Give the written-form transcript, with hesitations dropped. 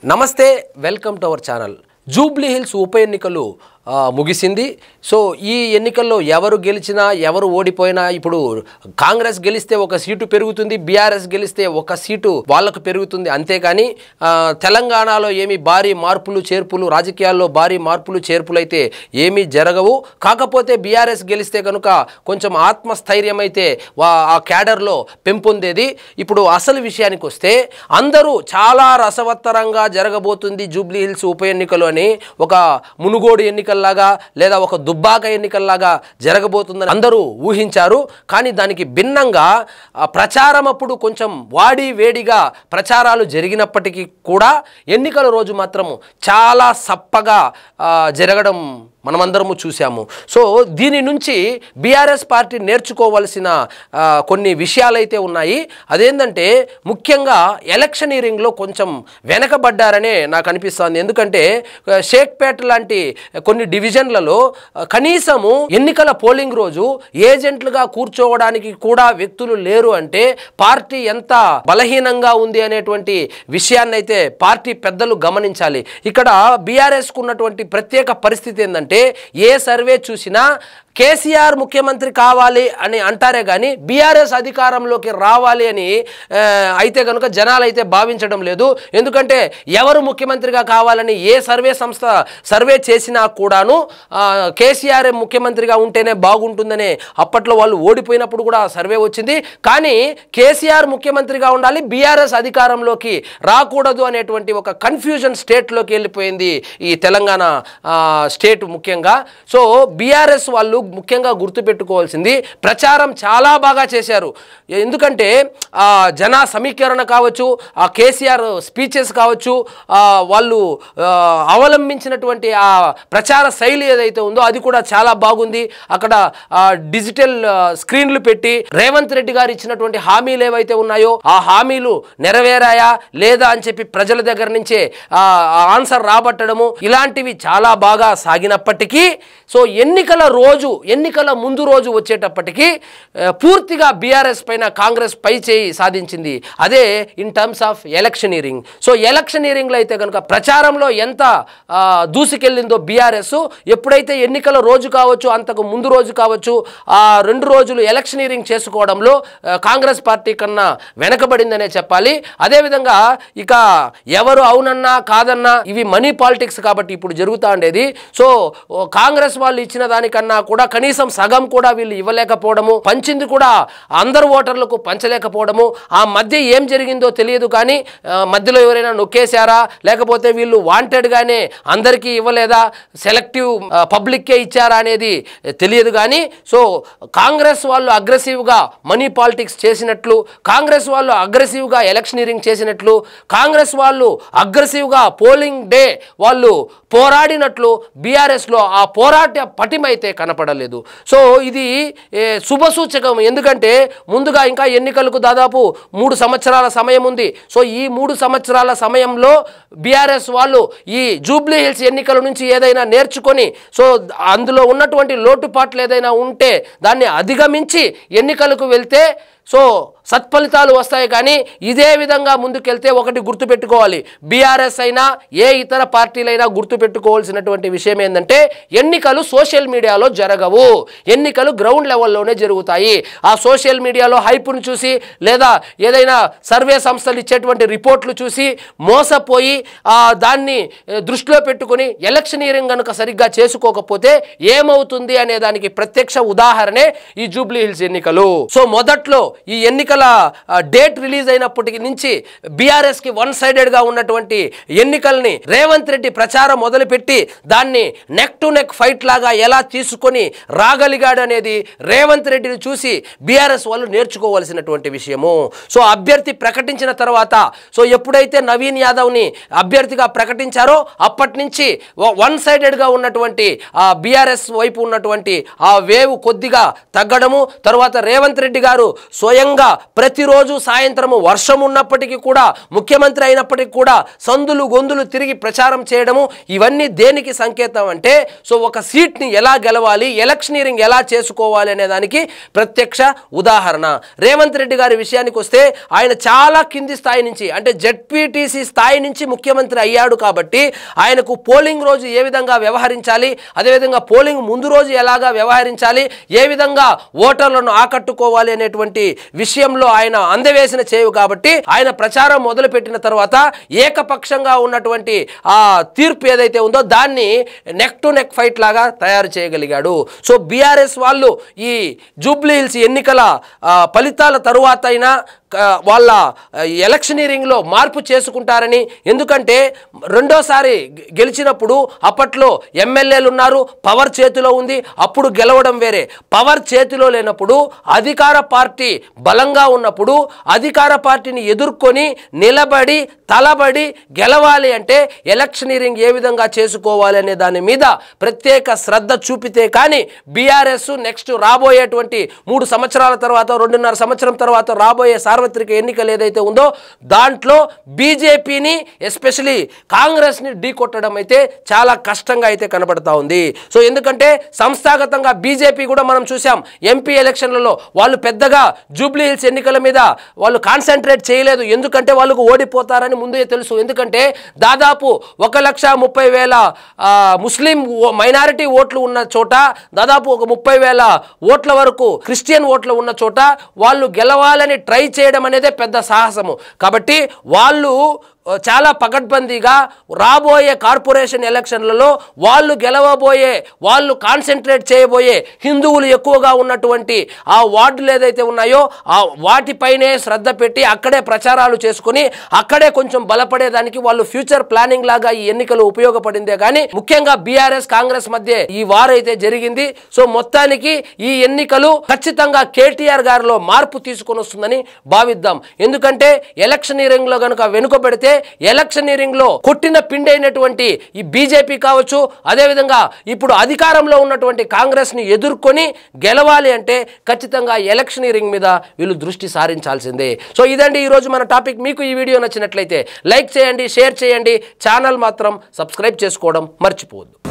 నమస్తే, welcome to our channel. Jubilee hills ఉప ఎన్నికలు ముగిసింది. సో ఈ ఎన్నికల్లో ఎవరు గెలిచినా ఎవరు ఓడిపోయినా ఇప్పుడు కాంగ్రెస్ గెలిస్తే ఒక సీటు పెరుగుతుంది, బీఆర్ఎస్ గెలిస్తే ఒక సీటు వాళ్ళకు పెరుగుతుంది. అంతేకాని తెలంగాణలో ఏమి భారీ మార్పులు చేర్పులు, రాజకీయాల్లో భారీ మార్పులు చేర్పులు అయితే ఏమీ జరగవు. కాకపోతే బీఆర్ఎస్ గెలిస్తే కనుక కొంచెం ఆత్మస్థైర్యం అయితే ఆ క్యాడర్లో పెంపొందేది. ఇప్పుడు అసలు విషయానికి వస్తే అందరూ చాలా రసవత్తరంగా జరగబోతుంది జూబ్లీ హిల్స్ ఉప ఎన్నికలు అని, ఒక మునుగోడు ఎన్నికల్లాగా లేదా ఒక దుబ్బాక ఎన్నికల్లాగా జరగబోతుందని అందరూ ఊహించారు. కానీ దానికి భిన్నంగా ప్రచారం అప్పుడు కొంచెం వాడి వేడిగా ప్రచారాలు జరిగినప్పటికీ కూడా ఎన్నికల రోజు మాత్రం చాలా సప్పగా జరగడం మనమందరము చూసాము. సో దీని నుంచి బీఆర్ఎస్ పార్టీ నేర్చుకోవాల్సిన కొన్ని విషయాలైతే ఉన్నాయి. అదేంటంటే ముఖ్యంగా ఎలక్షనీరింగ్లో కొంచెం వెనకబడ్డారనే నాకు అనిపిస్తుంది. ఎందుకంటే షేక్పేట లాంటి కొన్ని డివిజన్లలో కనీసము ఎన్నికల పోలింగ్ రోజు ఏజెంట్లుగా కూర్చోవడానికి కూడా వ్యక్తులు లేరు అంటే పార్టీ ఎంత బలహీనంగా ఉంది అనేటువంటి విషయాన్ని అయితే పార్టీ పెద్దలు గమనించాలి. ఇక్కడ బీఆర్ఎస్కు ఉన్నటువంటి ప్రత్యేక పరిస్థితి ఏంటంటే ఏ సర్వే చూసినా కేసీఆర్ ముఖ్యమంత్రి కావాలి అని అంటారే కానీ బీఆర్ఎస్ అధికారంలోకి రావాలి అని అయితే కనుక జనాలు అయితే భావించడం లేదు. ఎందుకంటే ఎవరు ముఖ్యమంత్రిగా కావాలని ఏ సర్వే సంస్థ సర్వే చేసినా కూడాను కేసీఆర్ ముఖ్యమంత్రిగా ఉంటేనే బాగుంటుందనే అప్పట్లో వాళ్ళు ఓడిపోయినప్పుడు కూడా సర్వే వచ్చింది. కానీ కేసీఆర్ ముఖ్యమంత్రిగా ఉండాలి, బీఆర్ఎస్ అధికారంలోకి రాకూడదు అనేటువంటి ఒక కన్ఫ్యూజన్ స్టేట్లోకి వెళ్ళిపోయింది ఈ తెలంగాణ స్టేట్ ముఖ్యంగా. సో బీఆర్ఎస్ వాళ్ళు ముఖ్యంగా గుర్తుపెట్టుకోవాల్సింది ప్రచారం చాలా బాగా చేశారు. ఎందుకంటే జన సమీకరణ కావచ్చు, ఆ కేసీఆర్ స్పీచెస్ కావచ్చు, వాళ్ళు అవలంబించినటువంటి ఆ ప్రచార శైలి ఏదైతే ఉందో అది కూడా చాలా బాగుంది. అక్కడ డిజిటల్ స్క్రీన్లు పెట్టి రేవంత్ రెడ్డి గారు ఇచ్చినటువంటి హామీలు ఏవైతే ఉన్నాయో ఆ హామీలు నెరవేరాయా లేదా అని చెప్పి ప్రజల దగ్గర నుంచే ఆన్సర్ రాబట్టడము ఇలాంటివి చాలా బాగా సాగినప్పటికీ సో ఎన్నికల ముందు రోజు వచ్చేటప్పటికి పూర్తిగా బీఆర్ఎస్ పైన కాంగ్రెస్ పై చేయి సాధించింది. అదే in terms of electioneering. So ఎలక్షనీరింగ్లో అయితే కనుక ప్రచారంలో ఎంత దూసుకెళ్ళిందో బీఆర్ఎస్, ఎప్పుడైతే ఎన్నికల రోజు కావచ్చు అంతకు ముందు రోజు కావచ్చు ఆ 2 రోజులు ఎలక్షనీరింగ్ చేసుకోవడంలో కాంగ్రెస్ పార్టీ కన్నా వెనకబడిందనే చెప్పాలి. అదేవిధంగా ఇక ఎవరు అవునన్నా కాదన్నా ఇవి మనీ పాలిటిక్స్ కాబట్టి ఇప్పుడు జరుగుతూ ఉండేది. సో కాంగ్రెస్ వాళ్ళు ఇచ్చిన దానికన్నా కూడా కనీసం సగం కూడా వీళ్ళు ఇవ్వలేకపోవడము, పంచింది కూడా అందరు ఓటర్లకు పంచలేకపోవడము, ఆ మధ్య ఏం జరిగిందో తెలియదు. కానీ మధ్యలో ఎవరైనా నొక్కేశారా లేకపోతే వీళ్ళు వాంటెడ్గానే అందరికీ ఇవ్వలేదా, సెలెక్టివ్ పబ్లిక్కే ఇచ్చారా అనేది తెలియదు. కానీ సో కాంగ్రెస్ వాళ్ళు అగ్రెసివ్గా మనీ పాలిటిక్స్ చేసినట్లు, కాంగ్రెస్ వాళ్ళు అగ్రెసివ్గా ఎలక్షనీరింగ్ చేసినట్లు, కాంగ్రెస్ వాళ్ళు అగ్రెసివ్గా పోలింగ్ డే వాళ్ళు పోరాడినట్లు బీఆర్ఎస్లో ఆ పోరాట పటిమైతే కనపడలేదు. సో ఇది శుభసూచకం. ఎందుకంటే ముందుగా ఇంకా ఎన్నికలకు దాదాపు 3 సంవత్సరాల సమయం ఉంది. సో ఈ 3 సంవత్సరాల సమయంలో బీఆర్ఎస్ వాళ్ళు ఈ జూబ్లీ హిల్స్ ఎన్నికల నుంచి ఏదైనా నేర్చుకొని సో అందులో ఉన్నటువంటి లోటుపాట్లు ఏదైనా ఉంటే దాన్ని అధిగమించి ఎన్నికలకు వెళ్తే సో సత్ఫలితాలు వస్తాయి. కానీ ఇదే విధంగా ముందుకెళ్తే ఒకటి గుర్తుపెట్టుకోవాలి, బీఆర్ఎస్ అయినా ఏ ఇతర పార్టీలైనా గుర్తుపెట్టుకోవాల్సినటువంటి విషయం ఏంటంటే ఎన్నికలు సోషల్ మీడియాలో జరగవు, ఎన్నికలు గ్రౌండ్ లెవెల్లోనే జరుగుతాయి. ఆ సోషల్ మీడియాలో హైప్ను చూసి లేదా ఏదైనా సర్వే సంస్థలు ఇచ్చేటువంటి రిపోర్ట్లు చూసి మోసపోయి దాన్ని దృష్టిలో పెట్టుకుని ఎలక్షనీరింగ్ కనుక సరిగ్గా చేసుకోకపోతే ఏమవుతుంది అనే దానికి ప్రత్యక్ష ఉదాహరణే ఈ జూబ్లీ హిల్స్ ఎన్నికలు. సో మొదట్లో ఈ ఎన్నికల డేట్ రిలీజ్ అయినప్పటికి నుంచి బీఆర్ఎస్ కి 1 సైడెడ్ గా ఉన్నటువంటి ఎన్నికల్ని రేవంత్ రెడ్డి ప్రచారం మొదలుపెట్టి దాన్ని నెక్ టు నెక్ ఫైట్ లాగా ఎలా తీసుకొని రాగలిగాడు అనేది రేవంత్ రెడ్డిని చూసి బీఆర్ఎస్ వాళ్ళు నేర్చుకోవాల్సినటువంటి విషయము. సో అభ్యర్థి ప్రకటించిన తర్వాత సో ఎప్పుడైతే నవీన్ యాదవ్ని అభ్యర్థిగా ప్రకటించారో అప్పటి నుంచి 1 సైడెడ్ గా ఉన్నటువంటి ఆ బీఆర్ఎస్ వైపు ఉన్నటువంటి ఆ వేవ్ కొద్దిగా తగ్గడము, తర్వాత రేవంత్ రెడ్డి గారు స్వయంగా ప్రతిరోజు సాయంత్రము వర్షం ఉన్నప్పటికీ కూడా ముఖ్యమంత్రి అయినప్పటికీ కూడా సందులు గొందులు తిరిగి ప్రచారం చేయడము ఇవన్నీ దేనికి సంకేతం అంటే సో ఒక సీట్ని ఎలా గెలవాలి, ఎలక్షనీరింగ్ ఎలా చేసుకోవాలి అనే దానికి ప్రత్యక్ష ఉదాహరణ. రేవంత్ రెడ్డి గారి విషయానికి వస్తే ఆయన చాలా కింది స్థాయి నుంచి అంటే జెడ్పీటీసీ స్థాయి నుంచి ముఖ్యమంత్రి అయ్యాడు కాబట్టి ఆయనకు పోలింగ్ రోజు ఏ విధంగా వ్యవహరించాలి, అదేవిధంగా పోలింగ్ ముందు రోజు ఎలాగా వ్యవహరించాలి, ఏ విధంగా ఓటర్లను ఆకట్టుకోవాలి అనేటువంటి విషయంలో ఆయన అందవేసిన చేయు కాబట్టి ఆయన ప్రచారం మొదలుపెట్టిన తర్వాత ఏకపక్షంగా ఉన్నటువంటి ఆ తీర్పు ఏదైతే ఉందో దాన్ని నెక్ టు నెక్ ఫైట్ లాగా తయారు చేయగలిగాడు. సో బీఆర్ఎస్ వాళ్ళు ఈ జూబ్లీ హిల్స్ ఎన్నికల ఫలితాల తరువాత అయినా వాళ్ళ ఎలక్షనీరింగ్లో మార్పు చేసుకుంటారని, ఎందుకంటే రెండోసారి గెలిచినప్పుడు అప్పట్లో ఎమ్మెల్యేలు ఉన్నారు, పవర్ చేతిలో ఉంది, అప్పుడు గెలవడం వేరే. పవర్ చేతిలో లేనప్పుడు అధికార పార్టీ బలంగా ఉన్నప్పుడు అధికార పార్టీని ఎదుర్కొని నిలబడి తలబడి గెలవాలి అంటే ఎలక్షనీరింగ్ ఏ విధంగా చేసుకోవాలి అనే దాని మీద ప్రత్యేక శ్రద్ధ చూపితే కానీ బీఆర్ఎస్ నెక్స్ట్ రాబోయేటువంటి 3 సంవత్సరాల తర్వాత 2.5 సంవత్సరం తర్వాత రాబోయే సార్వత్రిక ఎన్నికలు ఏదైతే ఉందో దాంట్లో బీజేపీని ఎస్పెషలీ కాంగ్రెస్ని ఢీకొట్టడం అయితే చాలా కష్టంగా అయితే కనబడతా ఉంది. సో ఎందుకంటే సంస్థాగతంగా బీజేపీ కూడా మనం చూసాం ఎంపీ ఎలక్షన్లలో వాళ్ళు పెద్దగా జూబ్లీ హిల్స్ ఎన్నికల మీద వాళ్ళు కాన్సన్ట్రేట్ చేయలేదు, ఎందుకంటే వాళ్ళకు ఓడిపోతారని ముందే తెలుసు. ఎందుకంటే దాదాపు 1,30,000 ముస్లిం మైనారిటీ ఓట్లు ఉన్న చోట, దాదాపు ఒక 30,000 ఓట్ల వరకు క్రిస్టియన్ ఓట్లు ఉన్న చోట వాళ్ళు గెలవాలని ట్రై చేయడం అనేదే పెద్ద సాహసము. కాబట్టి వాళ్ళు చాలా పకడ్బందీగా రాబోయే కార్పొరేషన్ ఎలక్షన్లలో వాళ్ళు గెలవబోయే, వాళ్ళు కాన్సన్ట్రేట్ చేయబోయే హిందువులు ఎక్కువగా ఉన్నటువంటి ఆ వార్డులు ఏదైతే ఉన్నాయో ఆ వాటిపైనే శ్రద్ధ పెట్టి అక్కడే ప్రచారాలు చేసుకుని అక్కడే కొంచెం బలపడేదానికి వాళ్ళు ఫ్యూచర్ ప్లానింగ్ లాగా ఈ ఎన్నికలు ఉపయోగపడిందే కానీ ముఖ్యంగా బీఆర్ఎస్ కాంగ్రెస్ మధ్య ఈ వార్ అయితే జరిగింది. సో మొత్తానికి ఈ ఎన్నికలు ఖచ్చితంగా కేటీఆర్ గారిలో మార్పు తీసుకొని వస్తుందని భావిద్దాం. ఎందుకంటే ఎలక్షనీరింగ్ లో కనుక వెనుకబెడితే ఎలక్షనీరింగ్ లో కొట్టిన పిండి అయినటువంటి ఈ బీజేపీ కావచ్చు, అదేవిధంగా ఇప్పుడు అధికారంలో ఉన్నటువంటి కాంగ్రెస్ ని ఎదుర్కొని గెలవాలి అంటే ఖచ్చితంగా ఎలక్షనీరింగ్ మీద వీళ్ళు దృష్టి సారించాల్సిందే. సో ఇదండి ఈరోజు మన టాపిక్. మీకు ఈ వీడియో నచ్చినట్లయితే లైక్ చేయండి, షేర్ చేయండి, ఛానల్ మాత్రం సబ్స్క్రైబ్ చేసుకోవడం మర్చిపోవద్దు.